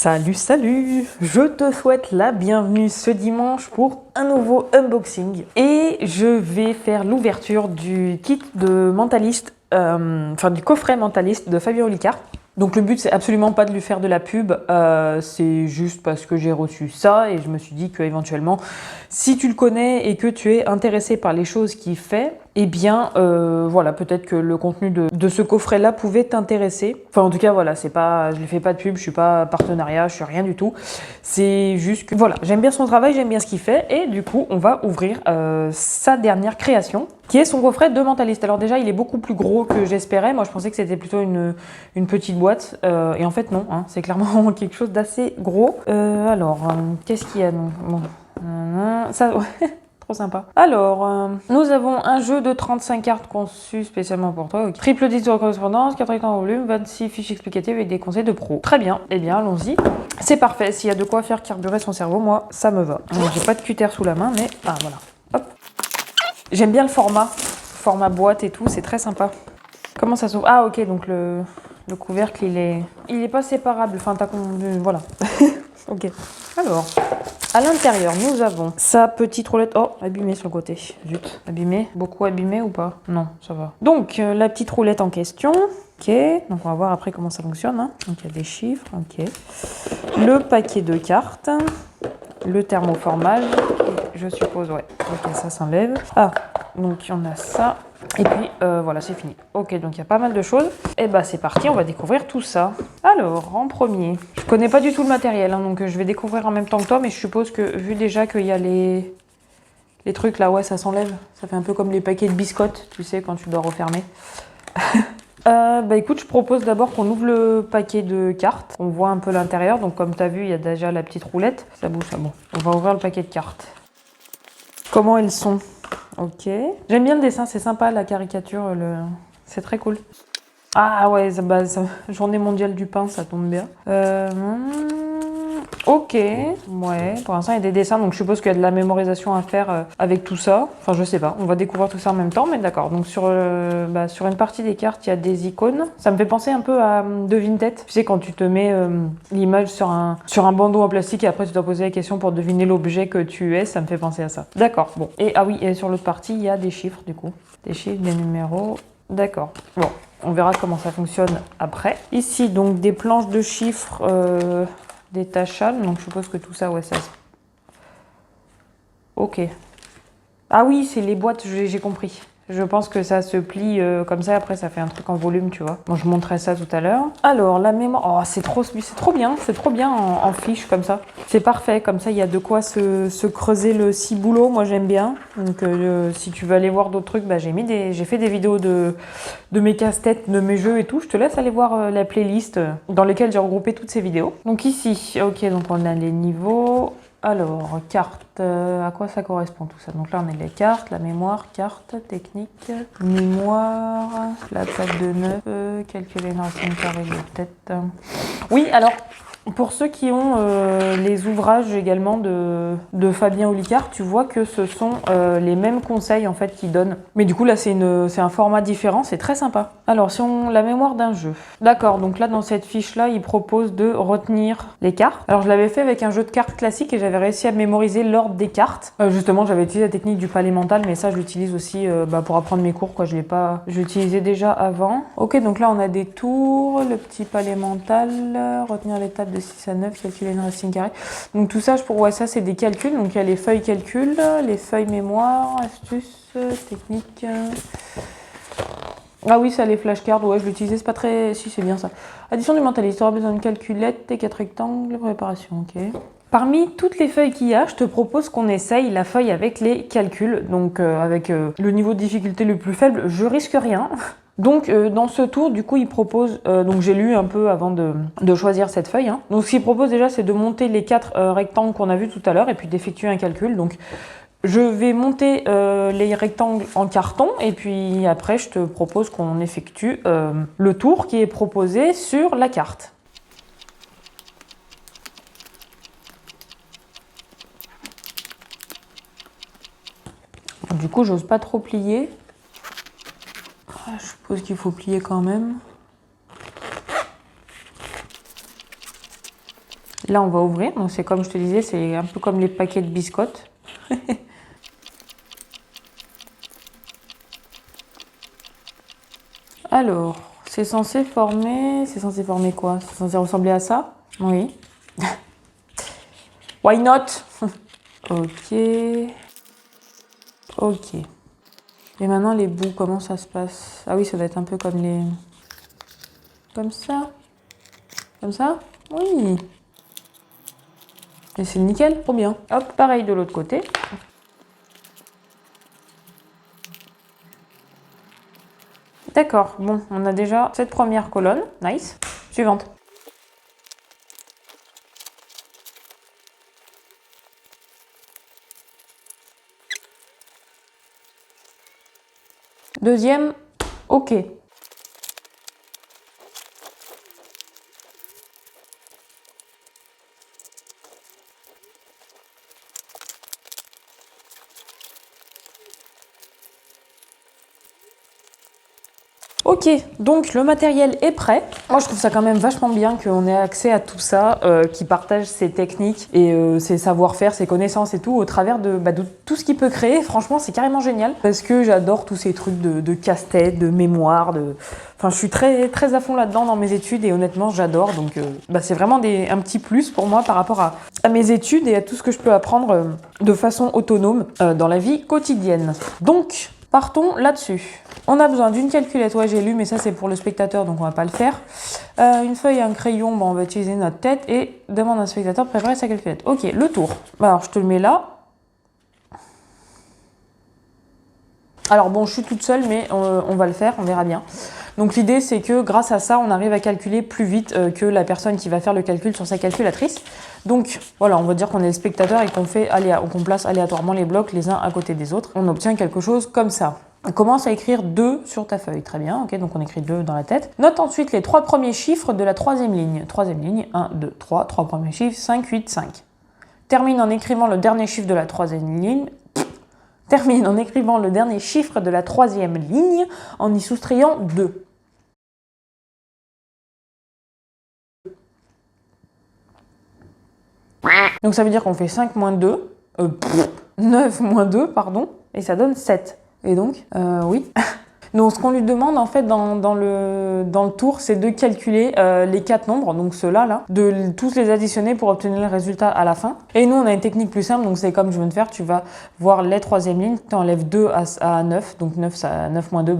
Salut, salut! Je te souhaite la bienvenue ce dimanche pour un nouveau unboxing. Et je vais faire l'ouverture du kit de mentaliste, du coffret mentaliste de Fabien Olicard. Donc le but, c'est absolument pas de lui faire de la pub, c'est juste parce que j'ai reçu ça et je me suis dit que éventuellement, si tu le connais et que tu es intéressé par les choses qu'il fait, eh bien, voilà, peut-être que le contenu de ce coffret-là pouvait t'intéresser. Enfin, en tout cas, voilà, c'est pas, je lui fais pas de pub, je suis pas partenariat, je suis rien du tout. C'est juste que, voilà, j'aime bien son travail, j'aime bien ce qu'il fait et du coup, on va ouvrir sa dernière création, qui est son coffret de mentaliste. Alors déjà, il est beaucoup plus gros que j'espérais. Moi, je pensais que c'était plutôt une petite boîte. Et en fait, non. Hein, c'est clairement quelque chose d'assez gros. Qu'est-ce qu'il y a donc bon. Ça, ouais, trop sympa. Alors, nous avons un jeu de 35 cartes conçu spécialement pour toi. Okay. Triple 10 de correspondance, 4 rectangles en volume, 26 fiches explicatives et des conseils de pro. Très bien. Eh bien, allons-y. C'est parfait. S'il y a de quoi faire carburer son cerveau, moi, ça me va. J'ai pas de cutter sous la main, mais... Ah, voilà. Hop. J'aime bien le format boîte et tout, c'est très sympa. Comment ça s'ouvre? Ah ok, donc le couvercle il est pas séparable, enfin voilà. Ok. Alors, à l'intérieur nous avons sa petite roulette, oh abîmée sur le côté, zut, abîmée, beaucoup abîmée ou pas? Non, ça va. Donc la petite roulette en question, ok, donc on va voir après comment ça fonctionne, hein. Donc il y a des chiffres, ok. Le paquet de cartes. Le thermoformage, je suppose, ouais. Ok, ça s'enlève. Ah, donc il y en a ça. Et puis, voilà, c'est fini. Ok, donc il y a pas mal de choses. Et bah, c'est parti, on va découvrir tout ça. Alors, en premier, je connais pas du tout le matériel, hein, donc je vais découvrir en même temps que toi, mais je suppose que, vu déjà qu'il y a les trucs là, ouais, ça s'enlève. Ça fait un peu comme les paquets de biscottes, tu sais, quand tu dois refermer. Bah écoute, je propose d'abord qu'on ouvre le paquet de cartes. On voit un peu l'intérieur. Donc comme tu as vu, il y a déjà la petite roulette. Ça bouge, ça bon. On va ouvrir le paquet de cartes. Comment elles sont? Ok. J'aime bien le dessin, c'est sympa la caricature. C'est très cool. Ah ouais, journée mondiale du pain, ça tombe bien. Ok, ouais, pour l'instant il y a des dessins, donc je suppose qu'il y a de la mémorisation à faire avec tout ça. Enfin, je sais pas, on va découvrir tout ça en même temps, mais d'accord. Donc sur une partie des cartes, il y a des icônes. Ça me fait penser un peu à devine tête. Tu sais, quand tu te mets l'image sur un bandeau en plastique et après tu dois poser la question pour deviner l'objet que tu es, ça me fait penser à ça. D'accord, bon. Et ah oui, et sur l'autre partie, il y a des chiffres du coup. Des chiffres, des numéros. D'accord, bon. On verra comment ça fonctionne après. Ici, donc, des planches de chiffres détachables. Donc, je suppose que tout ça, ouais, ça... Ok. Ah oui, c'est les boîtes, j'ai compris. Je pense que ça se plie comme ça, après ça fait un truc en volume, tu vois. Bon, je montrerai ça tout à l'heure. Alors, la mémoire... Oh, c'est trop bien en fiche comme ça. C'est parfait, comme ça il y a de quoi se creuser le ciboulot, moi j'aime bien. Donc si tu veux aller voir d'autres trucs, bah, j'ai fait des vidéos de mes casse-têtes, de mes jeux et tout. Je te laisse aller voir la playlist dans laquelle j'ai regroupé toutes ces vidéos. Donc ici, ok, donc on a les niveaux... Alors, carte, à quoi ça correspond tout ça? Donc là, on a les cartes, la mémoire, carte, technique, mémoire, la table de 9, calculer une racine carrée de tête. Oui, alors, pour ceux qui ont les ouvrages également de Fabien Olicard, tu vois que ce sont les mêmes conseils en fait qu'il donne. Mais du coup, là, c'est un format différent, c'est très sympa. Alors, si on la mémoire d'un jeu. D'accord, donc là, dans cette fiche-là, il propose de retenir les cartes. Alors, je l'avais fait avec un jeu de cartes classique et j'avais réussi à mémoriser l'ordre des cartes. Justement, j'avais utilisé la technique du palais mental, mais ça, je l'utilise aussi pour apprendre mes cours, quoi. Je l'utilisais déjà avant. Ok, donc là, on a des tours, le petit palais mental, retenir les tables de 6 à 9, calculer une racine carrée. Donc tout ça, ça c'est des calculs. Donc il y a les feuilles calcul, les feuilles mémoire, astuces, techniques. Ah oui, ça les flashcards, ouais, je l'utilisais, c'est pas très... Si, c'est bien ça. Addition du mentaliste, tu auras besoin d'une calculette et 4 rectangles, préparation, ok. Parmi toutes les feuilles qu'il y a, je te propose qu'on essaye la feuille avec les calculs. Donc avec le niveau de difficulté le plus faible, je risque rien. Donc dans ce tour, du coup, il propose, donc j'ai lu un peu avant de choisir cette feuille, hein. Donc ce qu'il propose déjà, c'est de monter les 4 rectangles qu'on a vus tout à l'heure et puis d'effectuer un calcul. Donc je vais monter les rectangles en carton et puis après, je te propose qu'on effectue le tour qui est proposé sur la carte. Du coup, j'ose pas trop plier. Je suppose qu'il faut plier quand même. Là, on va ouvrir. Donc, c'est comme je te disais, c'est un peu comme les paquets de biscottes. Alors, c'est censé former... C'est censé former quoi? C'est censé ressembler à ça? Oui. Why not? Ok. Ok. Et maintenant, les bouts, comment ça se passe? Ah oui, ça va être un peu comme les... Comme ça? Comme ça? Oui. Et c'est nickel, trop bien. Hop, pareil de l'autre côté. D'accord, bon, on a déjà cette première colonne. Nice. Suivante. Deuxième, ok. Ok, donc le matériel est prêt. Moi, je trouve ça quand même vachement bien qu'on ait accès à tout ça, qu'il partage ses techniques et ses savoir-faire, ses connaissances et tout au travers de tout ce qu'il peut créer. Franchement, c'est carrément génial parce que j'adore tous ces trucs de casse-tête, de mémoire, Enfin, je suis très, très à fond là-dedans dans mes études et honnêtement, j'adore. Donc, c'est vraiment un petit plus pour moi par rapport à mes études et à tout ce que je peux apprendre de façon autonome dans la vie quotidienne. Donc, partons là-dessus. On a besoin d'une calculette, ouais j'ai lu, mais ça c'est pour le spectateur, donc on va pas le faire. Une feuille et un crayon, bon, on va utiliser notre tête et demande à un spectateur de préparer sa calculette. Ok, le tour. Alors je te le mets là. Alors bon, je suis toute seule, mais on va le faire, on verra bien. Donc l'idée c'est que grâce à ça, on arrive à calculer plus vite que la personne qui va faire le calcul sur sa calculatrice. Donc voilà, on va dire qu'on est le spectateur et qu'on place aléatoirement les blocs les uns à côté des autres. On obtient quelque chose comme ça. On commence à écrire 2 sur ta feuille. Très bien, ok, donc on écrit 2 dans la tête. Note ensuite les 3 premiers chiffres de la troisième ligne. Troisième ligne, 1, 2, 3. 3 premiers chiffres, 5, 8, 5. Termine en écrivant le dernier chiffre de la troisième ligne. Termine en écrivant le dernier chiffre de la troisième ligne en y soustrayant 2. Donc ça veut dire qu'on fait 5 moins 2, 9 moins 2, pardon, et ça donne 7. Et donc, oui. Donc ce qu'on lui demande en fait dans le tour, c'est de calculer les 4 nombres, donc ceux-là, là, de tous les additionner pour obtenir le résultat à la fin. Et nous, on a une technique plus simple, donc c'est comme je viens de faire, tu vas voir les troisièmes lignes, tu enlèves 2 à 9, donc 9 moins 2,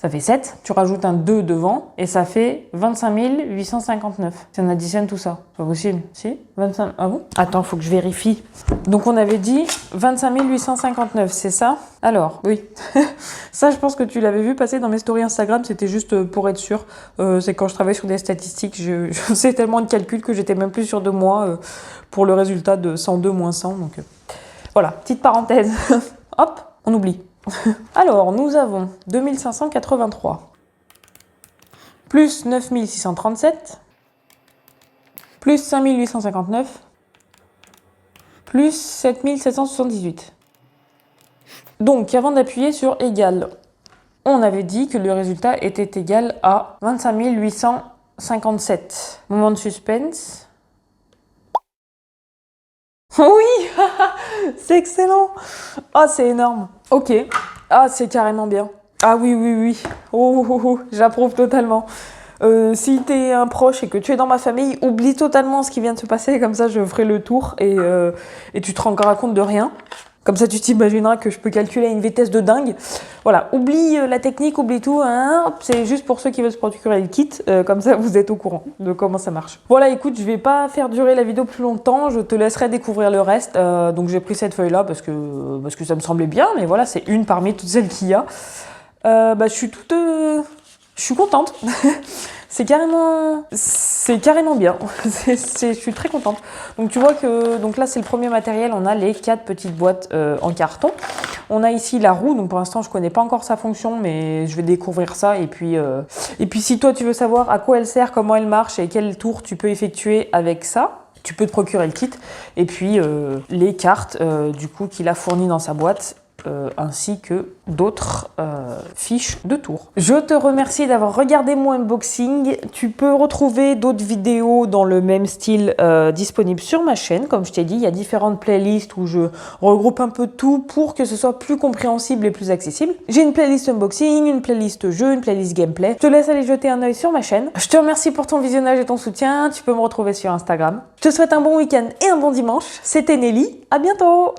ça fait 7, tu rajoutes un 2 devant et ça fait 25 859. Si on additionne tout ça, c'est pas possible. Si 25... Ah bon? Attends, faut que je vérifie. Donc on avait dit 25 859, c'est ça? Alors, oui. Ça, je pense que tu l'avais vu passer dans mes stories Instagram, c'était juste pour être sûr. C'est quand je travaille sur des statistiques, je sais tellement de calculs que j'étais même plus sûre de moi pour le résultat de 102 moins 100. Donc voilà, petite parenthèse. Hop, on oublie. Alors, nous avons 2583 plus 9637 plus 5859 plus 7778. Donc, avant d'appuyer sur égal, on avait dit que le résultat était égal à 25 857. Moment de suspense. Oui, c'est excellent. Ah, c'est énorme. Ok. Ah, c'est carrément bien. Ah oui, oui, oui. J'approuve totalement. Si t'es un proche et que tu es dans ma famille, oublie totalement ce qui vient de se passer. Comme ça, je ferai le tour et tu te rendras compte de rien. Comme ça, tu t'imagineras que je peux calculer à une vitesse de dingue. Voilà, oublie la technique, oublie tout. Hein, c'est juste pour ceux qui veulent se procurer le kit. Comme ça, vous êtes au courant de comment ça marche. Voilà, écoute, je vais pas faire durer la vidéo plus longtemps. Je te laisserai découvrir le reste. Donc, j'ai pris cette feuille-là parce que ça me semblait bien. Mais voilà, c'est une parmi toutes celles qu'il y a. Je suis contente. C'est carrément bien. Je suis très contente. Donc tu vois que là c'est le premier matériel. On a les 4 petites boîtes en carton. On a ici la roue. Donc pour l'instant je connais pas encore sa fonction, mais je vais découvrir ça. Et puis si toi tu veux savoir à quoi elle sert, comment elle marche et quel tour tu peux effectuer avec ça, tu peux te procurer le kit. Et puis les cartes du coup qu'il a fournies dans sa boîte. ainsi que d'autres fiches de tour. Je te remercie d'avoir regardé mon unboxing. Tu peux retrouver d'autres vidéos dans le même style disponibles sur ma chaîne. Comme je t'ai dit, il y a différentes playlists où je regroupe un peu tout pour que ce soit plus compréhensible et plus accessible. J'ai une playlist unboxing, une playlist jeu, une playlist gameplay. Je te laisse aller jeter un œil sur ma chaîne. Je te remercie pour ton visionnage et ton soutien. Tu peux me retrouver sur Instagram. Je te souhaite un bon week-end et un bon dimanche. C'était Nelly. À bientôt!